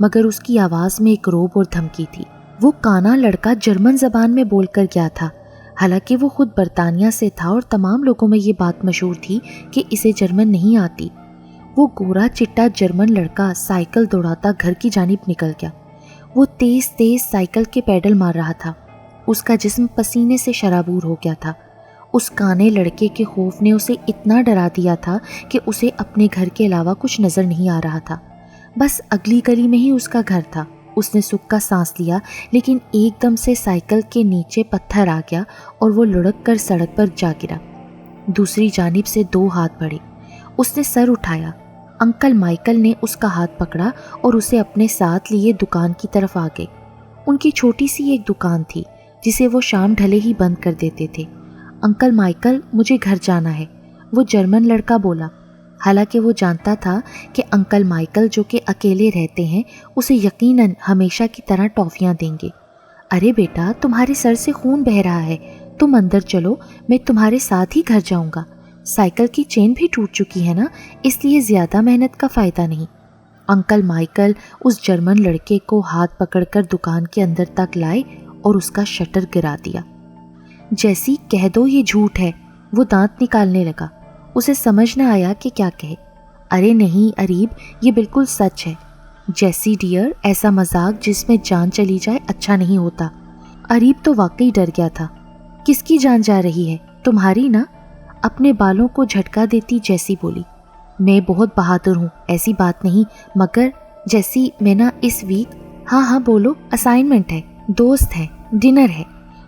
مگر اس کی آواز میں ایک روب اور دھمکی تھی۔ وہ کانا لڑکا جرمن زبان میں بول کر گیا تھا، حالانکہ وہ خود برطانیہ سے تھا اور تمام لوگوں میں یہ بات مشہور تھی کہ اسے جرمن نہیں آتی۔ وہ گورا چٹا جرمن لڑکا سائیکل دوڑاتا گھر کی جانب نکل گیا۔ وہ تیز تیز سائیکل کے پیڈل مار رہا تھا۔ اس کا جسم پسینے سے شرابور ہو گیا تھا۔ اس کانے لڑکے کے خوف نے اسے اتنا ڈرا دیا تھا کہ اسے اپنے گھر کے علاوہ کچھ نظر نہیں آ رہا تھا۔ بس اگلی گلی میں ہی اس کا گھر تھا۔ اس نے سکھ کا سانس لیا، لیکن ایک دم سے سائیکل کے نیچے پتھر آ گیا اور وہ لڑک کر سڑک پر جا گرا۔ دوسری جانب سے 2 ہاتھ بڑھے۔ اس نے سر اٹھایا۔ انکل مائیکل نے اس کا ہاتھ پکڑا اور اسے اپنے ساتھ لیے دکان کی طرف آ گئے۔ ان کی چھوٹی سی ایک دکان تھی جسے وہ شام ڈھلے ہی بند کر دیتے تھے۔ انکل مائیکل، مجھے گھر جانا ہے، وہ جرمن لڑکا بولا۔ حالانکہ وہ جانتا تھا کہ انکل مائیکل جو کہ اکیلے رہتے ہیں اسے یقیناً ہمیشہ کی طرح ٹافیاں دیں گے۔ ارے بیٹا، تمہارے سر سے خون بہہ رہا ہے، تم اندر چلو، میں تمہارے ساتھ ہی گھر جاؤں گا۔ سائیکل کی چین بھی ٹوٹ چکی ہے نا، اس لیے زیادہ محنت کا فائدہ نہیں۔ انکل مائیکل اس جرمن لڑکے کو ہاتھ پکڑ کر دکان کے اندر تک لائے اور اس کا شٹر گرا دیا۔ جیسی کہہ دو یہ جھوٹ ہے، وہ دانت نکالنے لگا۔ اسے سمجھ نہ آیا کہ کیا کہے۔ ارے نہیں اریب، یہ بالکل سچ ہے۔ جیسی ڈیئر، ایسا مذاق جس میں جان چلی جائے اچھا نہیں ہوتا۔ اریب تو واقعی ڈر گیا تھا۔ کس کی جان جا رہی ہے؟ تمہاری نا؟ اپنے بالوں کو جھٹکا دیتی جیسی بولی۔ میں بہت بہادر ہوں، ایسی بات نہیں، مگر جیسی میں نا اس ویک… ہاں بولو، اسائنمنٹ ہے، دوست ہے، ڈنر ہے،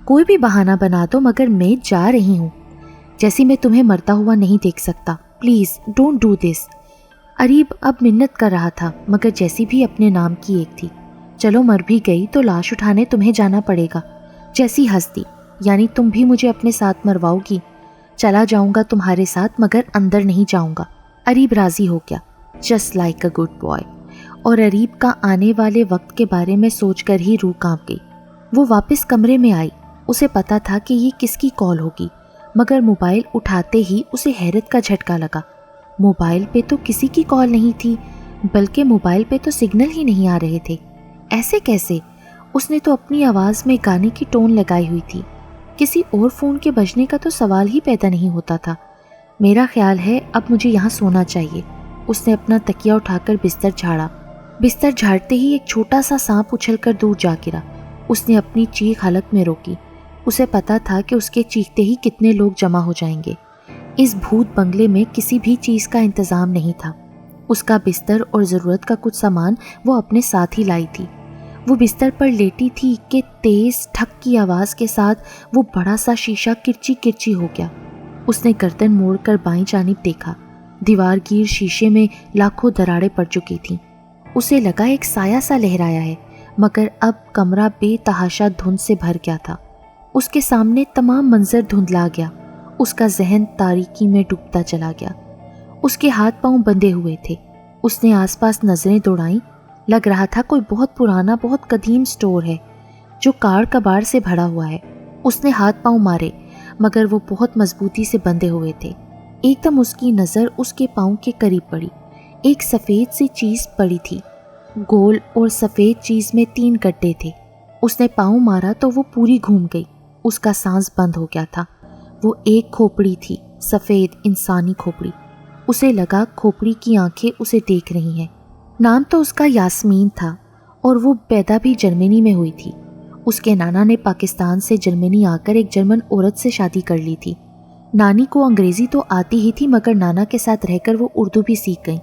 کوئی بھی بہانہ بنا دو، مگر میں جا رہی ہوں۔ جیسی میں تمہیں مرتا ہوا نہیں دیکھ سکتا، پلیز ڈونٹ ڈو دس۔ اریب اب منت کر رہا تھا، مگر جیسی بھی اپنے نام کی ایک تھی۔ چلو مر بھی گئی تو لاش اٹھانے تمہیں جانا پڑے گا۔ جیسی ہنس دی۔ یعنی تم بھی مجھے اپنے ساتھ مرواؤ گی؟ چلا جاؤں گا تمہارے ساتھ، مگر اندر نہیں جاؤں گا۔ اریب راضی ہو گیا، just like a good boy. اور اریب کا آنے والے وقت کے بارے میں سوچ کر ہی روح کانپ گئی۔ وہ واپس کمرے میں آئی۔ اسے پتا تھا کہ یہ کس کی کال ہوگی، مگر موبائل اٹھاتے ہی اسے حیرت کا جھٹکا لگا۔ موبائل پہ تو کسی کی کال نہیں تھی، بلکہ موبائل پہ تو سگنل ہی نہیں آ رہے تھے۔ ایسے کیسے؟ اس نے تو اپنی آواز میں گانے کی ٹون لگائی ہوئی تھی۔ کسی اور فون کے بجنے کا تو سوال ہی پیدا نہیں ہوتا تھا۔ میرا خیال ہے اب مجھے یہاں سونا چاہیے۔ اس نے اپنا تکیہ اٹھا کر بستر جھاڑا۔ بستر جھاڑتے ہی ایک چھوٹا سا سانپ اچھل کر دور جا گرا۔ اس نے اپنی چیخ حلق میں روکی۔ اسے پتا تھا کہ اس کے چیختے ہی کتنے لوگ جمع ہو جائیں گے۔ اس بھوت بنگلے میں کسی بھی چیز کا انتظام نہیں تھا۔ اس کا بستر اور ضرورت کا کچھ سامان وہ اپنے ساتھ ہی لائی تھی۔ وہ بستر پر لیٹی تھی کہ تیز ٹھک کی آواز کے ساتھ وہ بڑا سا شیشہ کرچی کرچی ہو گیا۔ اس نے گردن موڑ کر بائیں جانب دیکھا۔ دیوار گیر شیشے میں لاکھوں دراڑیں پڑ چکی تھیں۔ اسے لگا ایک سایہ سا لہرایا ہے، مگر اب کمرہ بے تحاشا دھند سے بھر گیا تھا۔ اس کے سامنے تمام منظر دھندلا گیا۔ اس کا ذہن تاریکی میں ڈوبتا چلا گیا۔ اس کے ہاتھ پاؤں بندھے ہوئے تھے۔ اس نے آس پاس نظریں دوڑائیں۔ لگ رہا تھا کوئی بہت پرانا، بہت قدیم سٹور ہے جو کاڑ کباڑ سے بھرا ہوا ہے۔ اس نے ہاتھ پاؤں مارے، مگر وہ بہت مضبوطی سے بندھے ہوئے تھے۔ ایک دم اس کی نظر اس کے پاؤں کے قریب پڑی۔ ایک سفید سی چیز پڑی تھی۔ گول اور سفید چیز میں 3 گڈھے تھے۔ اس نے پاؤں مارا تو وہ پوری گھوم گئی۔ اس کا سانس بند ہو گیا تھا۔ وہ ایک کھوپڑی تھی، سفید انسانی کھوپڑی۔ اسے لگا کھوپڑی کی آنکھیں اسے دیکھ رہی ہیں۔ نام تو اس کا یاسمین تھا اور وہ پیدا بھی جرمنی میں ہوئی تھی۔ اس کے نانا نے پاکستان سے جرمنی آ کر ایک جرمن عورت سے شادی کر لی تھی۔ نانی کو انگریزی تو آتی ہی تھی، مگر نانا کے ساتھ رہ کر وہ اردو بھی سیکھ گئیں۔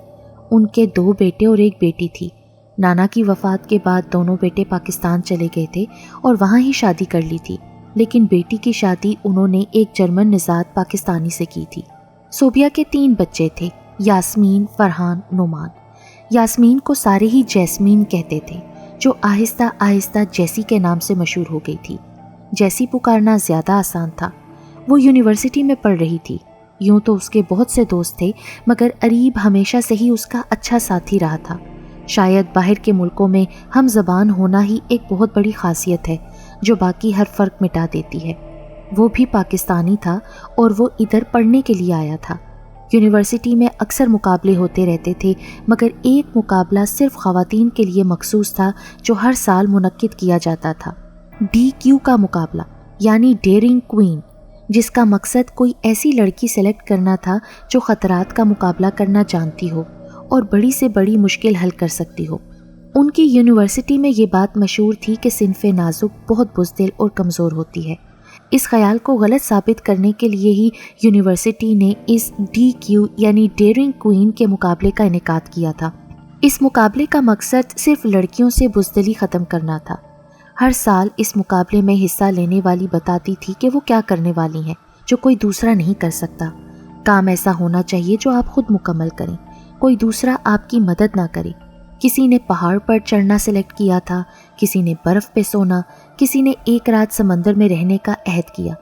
ان کے 2 بیٹے اور ایک بیٹی تھی۔ نانا کی وفات کے بعد دونوں بیٹے پاکستان چلے گئے تھے اور وہاں ہی شادی کر لی تھی، لیکن بیٹی کی شادی انہوں نے ایک جرمن نژاد پاکستانی سے کی تھی۔ صوبیہ کے 3 بچے تھے، یاسمین، فرحان، نعمان۔ یاسمین کو سارے ہی جیسمین کہتے تھے، جو آہستہ آہستہ جیسی کے نام سے مشہور ہو گئی تھی۔ جیسی پکارنا زیادہ آسان تھا۔ وہ یونیورسٹی میں پڑھ رہی تھی۔ یوں تو اس کے بہت سے دوست تھے، مگر اریب ہمیشہ سے ہی اس کا اچھا ساتھی رہا تھا۔ شاید باہر کے ملکوں میں ہم زبان ہونا ہی ایک بہت بڑی خاصیت ہے جو باقی ہر فرق مٹا دیتی ہے۔ وہ بھی پاکستانی تھا اور وہ ادھر پڑھنے کے لیے آیا تھا۔ یونیورسٹی میں اکثر مقابلے ہوتے رہتے تھے، مگر ایک مقابلہ صرف خواتین کے لیے مخصوص تھا جو ہر سال منعقد کیا جاتا تھا، DQ کا مقابلہ یعنی ڈیئرنگ کوئین، جس کا مقصد کوئی ایسی لڑکی سلیکٹ کرنا تھا جو خطرات کا مقابلہ کرنا جانتی ہو اور بڑی سے بڑی مشکل حل کر سکتی ہو۔ ان کی یونیورسٹی میں یہ بات مشہور تھی کہ صنف نازک بہت بزدل اور کمزور ہوتی ہے۔ اس خیال کو غلط ثابت کرنے کے لیے ہی یونیورسٹی نے اس DQ یعنی ڈیئرنگ کوئین کے مقابلے کا انعقاد کیا تھا۔ اس مقابلے کا مقصد صرف لڑکیوں سے بزدلی ختم کرنا تھا۔ ہر سال اس مقابلے میں حصہ لینے والی بتاتی تھی کہ وہ کیا کرنے والی ہیں جو کوئی دوسرا نہیں کر سکتا۔ کام ایسا ہونا چاہیے جو آپ خود مکمل کریں، کوئی دوسرا آپ کی مدد نہ کرے۔ کسی نے پہاڑ پر چڑھنا سلیکٹ کیا تھا، کسی نے برف پہ سونا، کسی نے ایک رات سمندر میں رہنے کا عہد کیا۔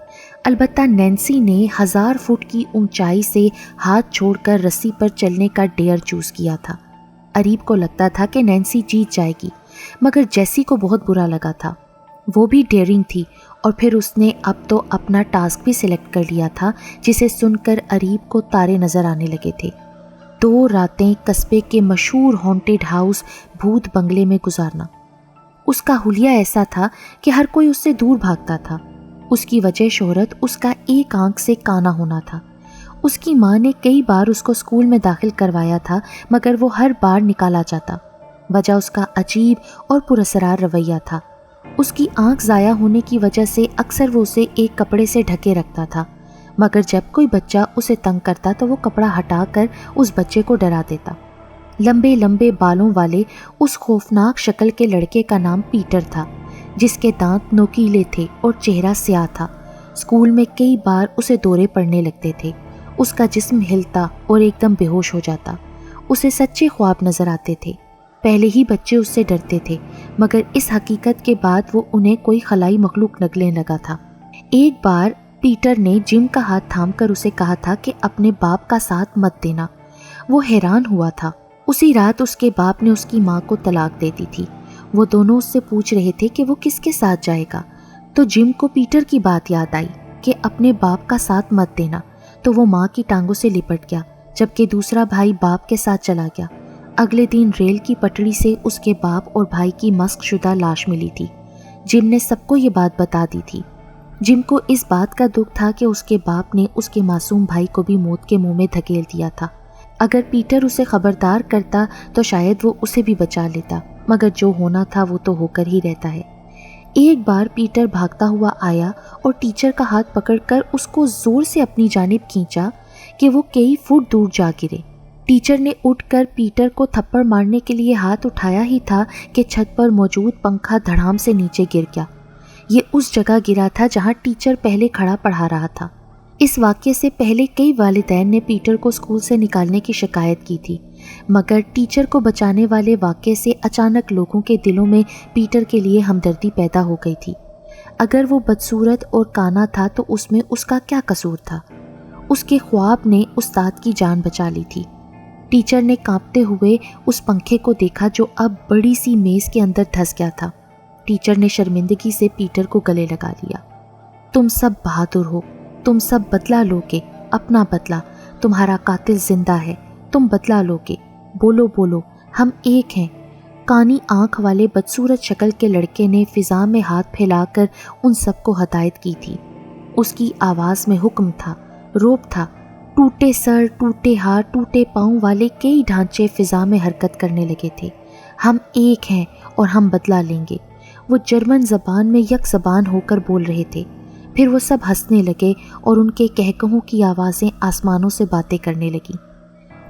البتہ نینسی نے 1000 فٹ کی اونچائی سے ہاتھ چھوڑ کر رسی پر چلنے کا ڈیئر چوز کیا تھا۔ اریب کو لگتا تھا کہ نینسی جیت جائے گی، مگر جیسی کو بہت برا لگا تھا۔ وہ بھی ڈیئرنگ تھی اور پھر اس نے اب تو اپنا ٹاسک بھی سلیکٹ کر لیا تھا، جسے سن کر اریب کو تارے نظر آنے لگے تھے۔ 2 راتیں قصبے کے مشہور ہانٹیڈ ہاؤس بھوت بنگلے میں گزارنا۔ اس کا حلیہ ایسا تھا کہ ہر کوئی اس سے دور بھاگتا تھا۔ اس کی وجہ شہرت اس کا ایک آنکھ سے کانا ہونا تھا۔ اس کی ماں نے کئی بار اس کو اسکول میں داخل کروایا تھا، مگر وہ ہر بار نکالا جاتا۔ وجہ اس کا عجیب اور پراسرار رویہ تھا۔ اس کی آنکھ ضائع ہونے کی وجہ سے اکثر وہ اسے ایک کپڑے سے ڈھکے رکھتا تھا، مگر جب کوئی بچہ اسے تنگ کرتا تو وہ کپڑا ہٹا کر اس بچے کو ڈرا دیتا۔ لمبے لمبے بالوں والے اس خوفناک شکل کے لڑکے کا نام پیٹر تھا، جس کے دانت نوکیلے تھے اور چہرہ سیاہ تھا۔ اسکول میں کئی بار اسے دورے پڑنے لگتے تھے۔ اس کا جسم ہلتا اور ایک دم بے ہوش ہو جاتا۔ اسے سچے خواب نظر آتے تھے۔ پہلے ہی بچے اس سے ڈرتے تھے، مگر اس حقیقت کے بعد وہ انہیں کوئی خلائی مخلوق نگلنے لگا تھا۔ ایک بار پیٹر نے جم کا ہاتھ تھام کر اسے کہا تھا کہ اپنے باپ کا ساتھ مت دینا۔ وہ حیران ہوا تھا۔ اسی رات اس کے باپ نے اس کی ماں کو طلاق دے دی تھی۔ وہ دونوں اس سے پوچھ رہے تھے کہ وہ کس کے ساتھ جائے گا، تو جم کو پیٹر کی بات یاد آئی کہ اپنے باپ کا ساتھ مت دینا، تو وہ ماں کی ٹانگوں سے لپٹ گیا، جبکہ دوسرا بھائی باپ کے ساتھ چلا گیا۔ اگلے دن ریل کی پٹڑی سے اس کے باپ اور بھائی کی مسخ شدہ لاش ملی تھی۔ جم نے سب کو یہ بات بتا دی تھی۔ جم کو اس بات کا دکھ تھا کہ اس کے باپ نے اس کے معصوم بھائی کو بھی موت کے منہ میں دھکیل دیا تھا۔ اگر پیٹر اسے خبردار کرتا تو شاید وہ اسے بھی بچا لیتا، مگر جو ہونا تھا وہ تو ہو کر ہی رہتا ہے۔ ایک بار پیٹر بھاگتا ہوا آیا اور ٹیچر کا ہاتھ پکڑ کر اس کو زور سے اپنی جانب کھینچا کہ وہ کئی فٹ دور جا گرے۔ ٹیچر نے اٹھ کر پیٹر کو تھپڑ مارنے کے لیے ہاتھ اٹھایا ہی تھا کہ چھت پر موجود پنکھا دھڑام سے نیچے گر گیا۔ یہ اس جگہ گرا تھا جہاں ٹیچر پہلے کھڑا پڑھا رہا تھا۔ اس واقعے سے پہلے کئی والدین نے پیٹر کو اسکول سے نکالنے کی شکایت کی تھی، مگر ٹیچر کو بچانے والے واقعے سے اچانک لوگوں کے دلوں میں پیٹر کے لیے ہمدردی پیدا ہو گئی تھی۔ اگر وہ بدصورت اور کانا تھا تو اس میں اس کا کیا قصور تھا؟ اس کے خواب نے استاد کی جان بچا لی تھی۔ ٹیچر نے کانپتے ہوئے اس پنکھے کو دیکھا جو اب بڑی سی میز کے اندر دھس گیا تھا۔ ٹیچر نے شرمندگی سے پیٹر کو گلے لگا لیا۔ تم سب بہادر ہو، تم سب بدلہ لو گے، اپنا بدلہ، تمہارا قاتل زندہ ہے، تم بدلہ لو گے، بولو بولو، ہم ایک ہیں۔ کانی آنکھ والے بدصورت شکل کے لڑکے نے فضا میں ہاتھ پھیلا کر ان سب کو ہدایت کی تھی۔ اس کی آواز میں حکم تھا، روب تھا۔ ٹوٹے سر، ٹوٹے ہاتھ، ٹوٹے پاؤں والے کئی ڈھانچے فضا میں حرکت کرنے لگے تھے۔ ہم ایک ہیں اور ہم بدلہ لیں گے۔ وہ جرمن زبان میں یک زبان ہو کر بول رہے تھے۔ پھر وہ سب ہنسنے لگے اور ان کے کہکہوں کی آوازیں آسمانوں سے باتیں کرنے لگیں۔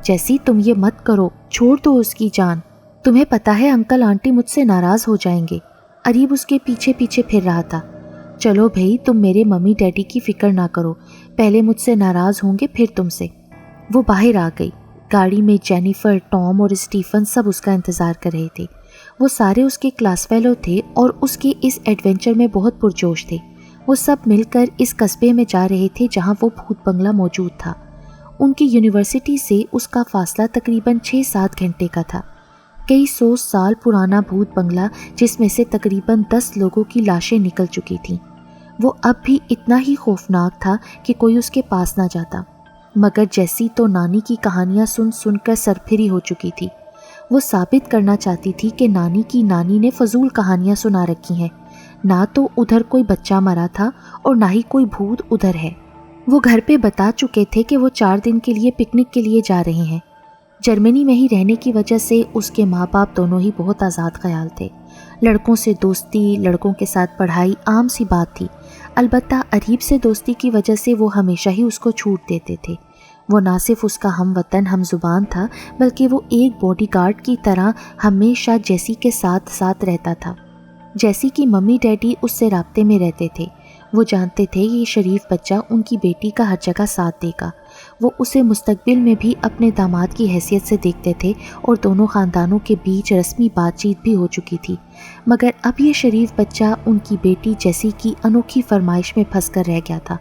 جیسی تم یہ مت کرو، چھوڑ دو اس کی جان، تمہیں پتہ ہے انکل آنٹی مجھ سے ناراض ہو جائیں گے۔ اریب اس کے پیچھے پیچھے پھر رہا تھا۔ چلو بھئی، تم میرے ممی ڈیڈی کی فکر نہ کرو، پہلے مجھ سے ناراض ہوں گے پھر تم سے۔ وہ باہر آ گئی۔ گاڑی میں جینیفر، ٹام اور اسٹیفن سب اس کا انتظار کر رہے تھے۔ وہ سارے اس کے کلاس فیلو تھے اور اس کے اس ایڈونچر میں بہت پرجوش تھے۔ وہ سب مل کر اس قصبے میں جا رہے تھے جہاں وہ بھوت بنگلہ موجود تھا۔ ان کی یونیورسٹی سے اس کا فاصلہ تقریباً 6-7 گھنٹے کا تھا۔ کئی 100 سال پرانا بھوت بنگلہ جس میں سے تقریباً 10 لوگوں کی لاشیں نکل چکی تھیں۔ وہ اب بھی اتنا ہی خوفناک تھا کہ کوئی اس کے پاس نہ جاتا۔ مگر جیسی تو نانی کی کہانیاں سن سن کر سرپھری ہو چکی تھی۔ وہ ثابت کرنا چاہتی تھی کہ نانی کی نانی نے فضول کہانیاں سنا رکھی ہیں، نہ تو ادھر کوئی بچہ مرا تھا اور نہ ہی کوئی بھوت ادھر ہے۔ وہ گھر پہ بتا چکے تھے کہ وہ 4 دن کے لیے پکنک کے لیے جا رہے ہیں۔ جرمنی میں ہی رہنے کی وجہ سے اس کے ماں باپ دونوں ہی بہت آزاد خیال تھے۔ لڑکوں سے دوستی، لڑکوں کے ساتھ پڑھائی عام سی بات تھی، البتہ اریب سے دوستی کی وجہ سے وہ ہمیشہ ہی اس کو چھوٹ دیتے تھے۔ وہ نہ صرف اس کا ہم وطن ہم زبان تھا، بلکہ وہ ایک باڈی گارڈ کی طرح ہمیشہ جیسی کے ساتھ ساتھ رہتا تھا۔ جیسی کی ممی ڈیڈی اس سے رابطے میں رہتے تھے۔ وہ جانتے تھے یہ شریف بچہ ان کی بیٹی کا ہر جگہ ساتھ دے گا۔ وہ اسے مستقبل میں بھی اپنے داماد کی حیثیت سے دیکھتے تھے اور دونوں خاندانوں کے بیچ رسمی بات چیت بھی ہو چکی تھی، مگر اب یہ شریف بچہ ان کی بیٹی جیسی کی انوکھی فرمائش میں پھنس کر رہ گیا تھا۔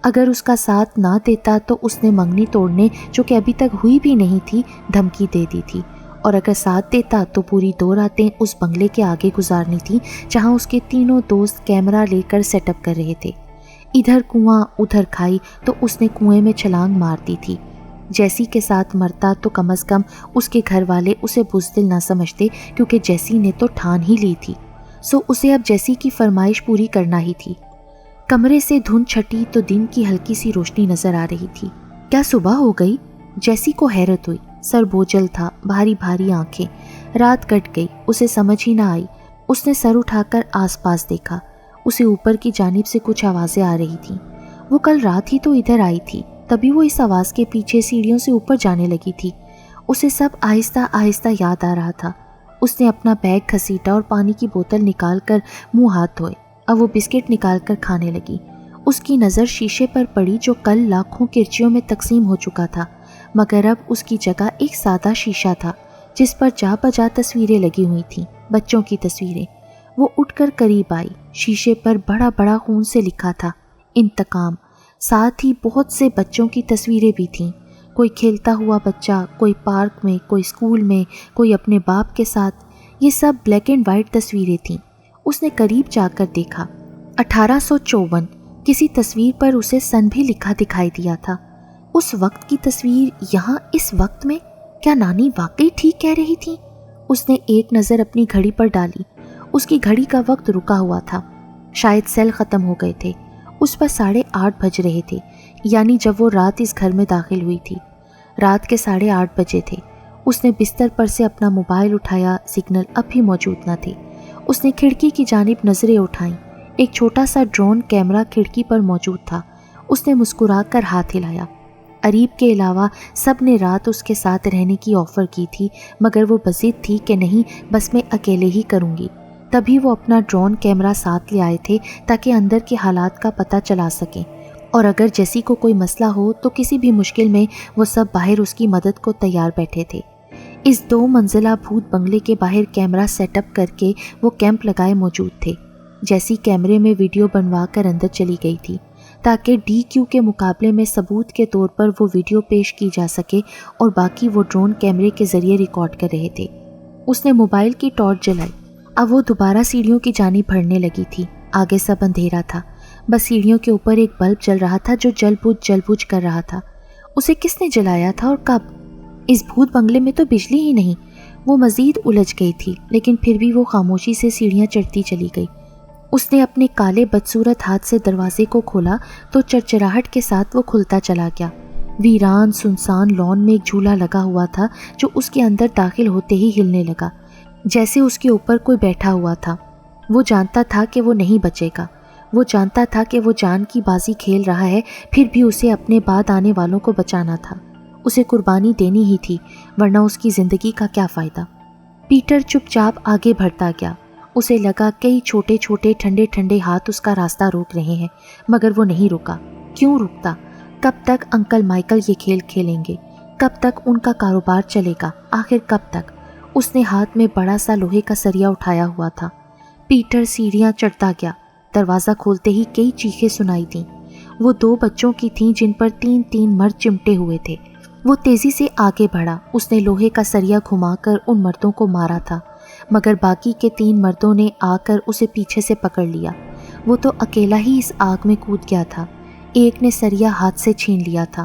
اگر اس کا ساتھ نہ دیتا تو اس نے منگنی توڑنے، جو کہ ابھی تک ہوئی بھی نہیں تھی، دھمکی دے دی تھی، اور اگر ساتھ دیتا تو پوری 2 راتیں اس بنگلے کے آگے گزارنی تھی جہاں اس کے تینوں دوست کیمرہ لے کر سیٹ اپ کر رہے تھے۔ ادھر کنواں ادھر کھائی تو اس نے کنویں میں چھلانگ مار دی تھی۔ جیسی کے ساتھ مرتا تو کم از کم اس کے گھر والے اسے بزدل نہ سمجھتے، کیونکہ جیسی نے تو ٹھان ہی لی تھی، سو اسے اب جیسی کی فرمائش پوری کرنا ہی تھی۔ کمرے سے دھند چھٹی تو دن کی ہلکی سی روشنی نظر آ رہی تھی۔ کیا صبح ہو گئی؟ جیسی کو حیرت ہوئی۔ سر بوجھل تھا، بھاری بھاری آنکھیں۔ رات کٹ گئی، اسے سمجھ ہی نہ آئی۔ اس نے سر اٹھا کر آس پاس دیکھا۔ اسے اوپر کی جانب سے کچھ آوازیں آ رہی تھیں۔ وہ کل رات ہی تو ادھر آئی تھی، تبھی وہ اس آواز کے پیچھے سیڑھیوں سے اوپر جانے لگی تھی۔ اسے سب آہستہ آہستہ یاد آ رہا تھا۔ اس نے اپنا بیگ گھسیٹا اور پانی کی بوتل نکال کر منہ ہاتھ دھوئے۔ اب وہ بسکٹ نکال کر کھانے لگی۔ اس کی نظر شیشے پر پڑی جو کل لاکھوں کرچیوں میں تقسیم ہو چکا تھا، مگر اب اس کی جگہ ایک سادہ شیشہ تھا جس پر جا بجا تصویریں لگی ہوئی تھیں، بچوں کی تصویریں۔ وہ اٹھ کر قریب آئی۔ شیشے پر بڑا بڑا خون سے لکھا تھا انتقام۔ ساتھ ہی بہت سے بچوں کی تصویریں بھی تھیں، کوئی کھیلتا ہوا بچہ، کوئی پارک میں، کوئی اسکول میں، کوئی اپنے باپ کے ساتھ۔ یہ سب بلیک اینڈ وائٹ تصویریں تھیں۔ اس نے قریب جا کر دیکھا، 1854۔ کسی تصویر پر اسے سن بھی لکھا دکھائی دیا تھا۔ اس وقت کی تصویر یہاں اس وقت میں؟ کیا نانی واقعی ٹھیک کہہ رہی تھی؟ اس نے ایک نظر اپنی گھڑی پر ڈالی۔ اس کی گھڑی کا وقت رکا ہوا تھا، شاید سیل ختم ہو گئے تھے۔ اس پر 8:30 بج رہے تھے، یعنی جب وہ رات اس گھر میں داخل ہوئی تھی۔ رات کے 8:30 بجے تھے۔ اس نے بستر پر سے اپنا موبائل اٹھایا، سگنل اب بھی موجود نہ تھے۔ اس نے کھڑکی کی جانب نظریں اٹھائیں۔ ایک چھوٹا سا ڈرون کیمرہ کھڑکی پر موجود تھا۔ اس نے مسکرا کر ہاتھ ہلایا۔ اریب کے علاوہ سب نے رات اس کے ساتھ رہنے کی آفر کی تھی، مگر وہ بضد تھی کہ نہیں، بس میں اکیلے ہی کروں گی۔ تبھی وہ اپنا ڈرون کیمرہ ساتھ لے آئے تھے تاکہ اندر کے حالات کا پتہ چلا سکیں، اور اگر جیسی کو کوئی مسئلہ ہو تو کسی بھی مشکل میں وہ سب باہر اس کی مدد کو تیار بیٹھے تھے۔ اس 2 منزلہ بھوت بنگلے کے باہر کیمرہ سیٹ اپ کر کے وہ کیمپ لگائے موجود تھے۔ جیسی کیمرے میں ویڈیو بنوا کر اندر چلی گئی تھی تاکہ DQ کے مقابلے میں ثبوت کے طور پر وہ ویڈیو پیش کی جا سکے، اور باقی وہ ڈرون کیمرے کے ذریعے ریکارڈ کر رہے تھے۔ اس نے موبائل کی ٹارچ جلائی۔ اب وہ دوبارہ سیڑھیوں کی جانب بڑھنے لگی تھی۔ آگے سب اندھیرا تھا، بس سیڑھیوں کے اوپر ایک بلب جل رہا تھا جو جل بجھ کر رہا تھا۔ اسے کس نے جلایا تھا اور کب؟ اس بھوت بنگلے میں تو بجلی ہی نہیں۔ وہ مزید الجھ گئی تھی، لیکن پھر بھی وہ خاموشی سے سیڑھیاں چڑھتی چلی گئی۔ اس نے اپنے کالے بدصورت ہاتھ سے دروازے کو کھولا تو چرچراہٹ کے ساتھ وہ کھلتا چلا گیا۔ ویران سنسان لان میں ایک جھولا لگا ہوا تھا جو اس کے اندر داخل ہوتے ہی ہلنے لگا، جیسے اس کے اوپر کوئی بیٹھا ہوا تھا۔ وہ جانتا تھا کہ وہ نہیں بچے گا۔ وہ جانتا تھا کہ وہ جان کی بازی کھیل رہا ہے، پھر بھی اسے اپنے بعد آنے والوں کو بچانا تھا۔ اسے قربانی دینی ہی تھی، ورنہ اس کی زندگی کا کیا فائدہ؟ پیٹر چپ چاپ آگے بڑھتا گیا۔ اسے لگا کئی چھوٹے چھوٹے ٹھنڈے ٹھنڈے ہاتھ اس کا راستہ روک رہے ہیں، مگر وہ نہیں رکا۔ کیوں رکتا؟ کب تک انکل مائیکل یہ کھیل کھیلیں گے؟ کب تک ان کا کاروبار چلے گا؟ آخر کب تک؟ اس نے ہاتھ میں بڑا سا لوہے کا سریا اٹھایا ہوا تھا۔ پیٹر سیڑھیاں چڑھتا گیا۔ دروازہ کھولتے ہی کئی چیخیں سنائی دیں۔ وہ 2 بچوں کی تھیں جن پر 3 مرد چمٹے ہوئے تھے۔ وہ تیزی سے آگے بڑھا۔ اس نے لوہے کا سریا گھما کر ان مردوں کو مارا تھا، مگر باقی کے 3 مردوں نے آ کر اسے پیچھے سے پکڑ لیا۔ وہ تو اکیلا ہی اس آگ میں کود گیا تھا۔ ایک نے سریا ہاتھ سے چھین لیا تھا،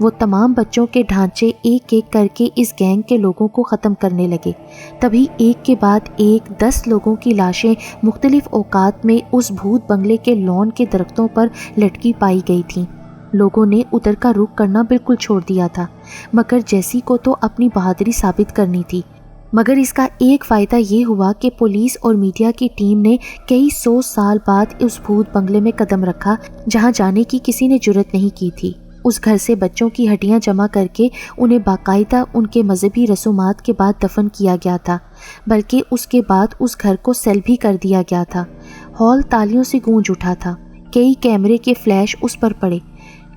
وہ تمام بچوں کے ڈھانچے ایک ایک کر کے اس گینگ کے لوگوں کو ختم کرنے لگے۔ تبھی ایک کے بعد ایک 10 لوگوں کی لاشیں مختلف اوقات میں اس بھوت بنگلے کے لون کے درختوں پر لٹکی پائی گئی تھیں۔ لوگوں نے ادھر کا رخ کرنا بالکل چھوڑ دیا تھا، مگر جیسی کو تو اپنی بہادری ثابت کرنی تھی۔ مگر اس کا ایک فائدہ یہ ہوا کہ پولیس اور میڈیا کی ٹیم نے کئی 100 سال بعد اس بھوت بنگلے میں قدم رکھا جہاں جانے کی کسی نے جرت نہیں کی تھی۔ اس گھر سے بچوں کی ہڈیاں جمع کر کے انہیں باقاعدہ ان کے مذہبی رسومات کے بعد دفن کیا گیا تھا، بلکہ اس کے بعد اس گھر کو سیل بھی کر دیا گیا تھا۔ ہال تالیوں سے گونج اٹھا تھا، کئی کیمرے کے فلیش اس پر پڑے۔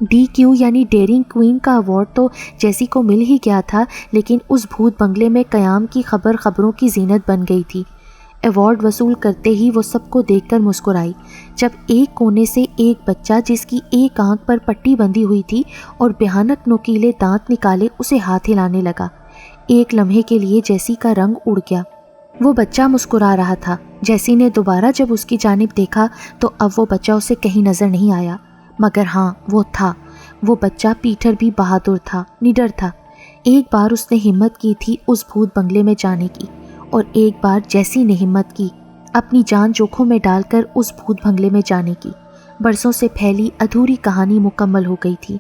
DQ یعنی ڈیرنگ کوئین کا ایوارڈ تو جیسی کو مل ہی گیا تھا، لیکن اس بھوت بنگلے میں قیام کی خبر خبروں کی زینت بن گئی تھی۔ ایوارڈ وصول کرتے ہی وہ سب کو دیکھ کر مسکرائی جب ایک کونے سے ایک بچہ جس کی ایک آنکھ پر پٹی بندھی ہوئی تھی اور بھیانک نوکیلے دانت نکالے اسے ہاتھ ہلانے لگا۔ ایک لمحے کے لیے جیسی کا رنگ اڑ گیا۔ وہ بچہ مسکرا رہا تھا۔ جیسی نے دوبارہ جب اس کی جانب دیکھا تو اب وہ بچہ اسے کہیں نظر نہیں آیا، مگر ہاں وہ تھا۔ وہ بچہ پیٹر بھی بہادر تھا، نڈر تھا۔ ایک بار اس نے ہمت کی تھی اس بھوت بنگلے میں جانے کی، اور ایک بار جیسی نے ہمت کی اپنی جان جوکھوں میں ڈال کر اس بھوت بنگلے میں جانے کی۔ برسوں سے پھیلی ادھوری کہانی مکمل ہو گئی تھی۔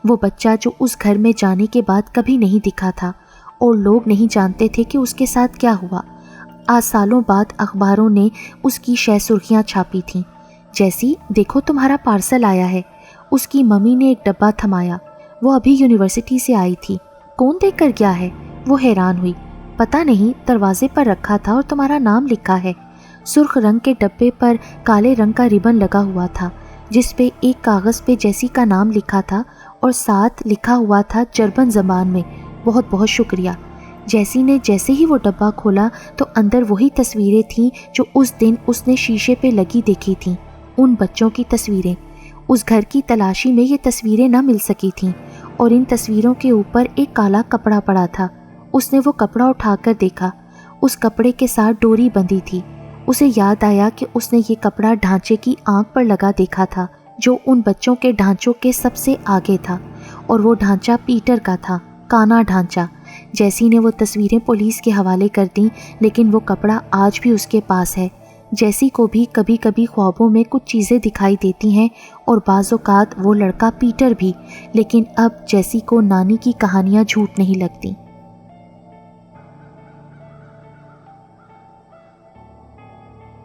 وہ بچہ جو اس گھر میں جانے کے بعد کبھی نہیں دکھا تھا اور لوگ نہیں جانتے تھے کہ اس کے ساتھ کیا ہوا۔ آج سالوں بعد اخباروں نے اس کی شہ سرخیاں چھاپی تھیں۔ جیسی دیکھو تمہارا پارسل آیا ہے۔ اس کی ممی نے ایک ڈبہ تھمایا۔ وہ ابھی یونیورسٹی سے آئی تھی۔ کون دے کر گیا ہے؟ وہ حیران ہوئی۔ پتہ نہیں، دروازے پر رکھا تھا اور تمہارا نام لکھا ہے۔ سرخ رنگ کے ڈبے پر کالے رنگ کا ربن لگا ہوا تھا جس پہ ایک کاغذ پہ جیسی کا نام لکھا تھا اور ساتھ لکھا ہوا تھا جرمن زبان میں، بہت بہت شکریہ۔ جیسی نے جیسے ہی وہ ڈبہ کھولا تو اندر وہی تصویریں تھیں جو اس دن اس نے شیشے پہ لگی دیکھی تھیں، ان بچوں کی تصویریں۔ اس گھر کی تلاشی میں یہ تصویریں نہ مل سکی تھیں، اور ان تصویروں کے اوپر ایک کالا کپڑا پڑا تھا۔ اس نے وہ کپڑا اٹھا کر دیکھا۔ اس کپڑے کے ساتھ ڈوری بندھی تھی۔ اسے یاد آیا کہ اس نے یہ کپڑا ڈھانچے کی آنکھ پر لگا دیکھا تھا جو ان بچوں کے ڈھانچوں کے سب سے آگے تھا، اور وہ ڈھانچہ پیٹر کا تھا، کانا ڈھانچہ۔ جیسی نے وہ تصویریں پولیس کے حوالے کر دیں، لیکن وہ کپڑا آج بھی اس کے پاس ہے۔ جیسی کو بھی کبھی کبھی خوابوں میں کچھ چیزیں دکھائی دیتی ہیں، اور بعض اوقات وہ لڑکا پیٹر بھی، لیکن اب جیسی کو نانی کی کہانیاں جھوٹ نہیں لگتی۔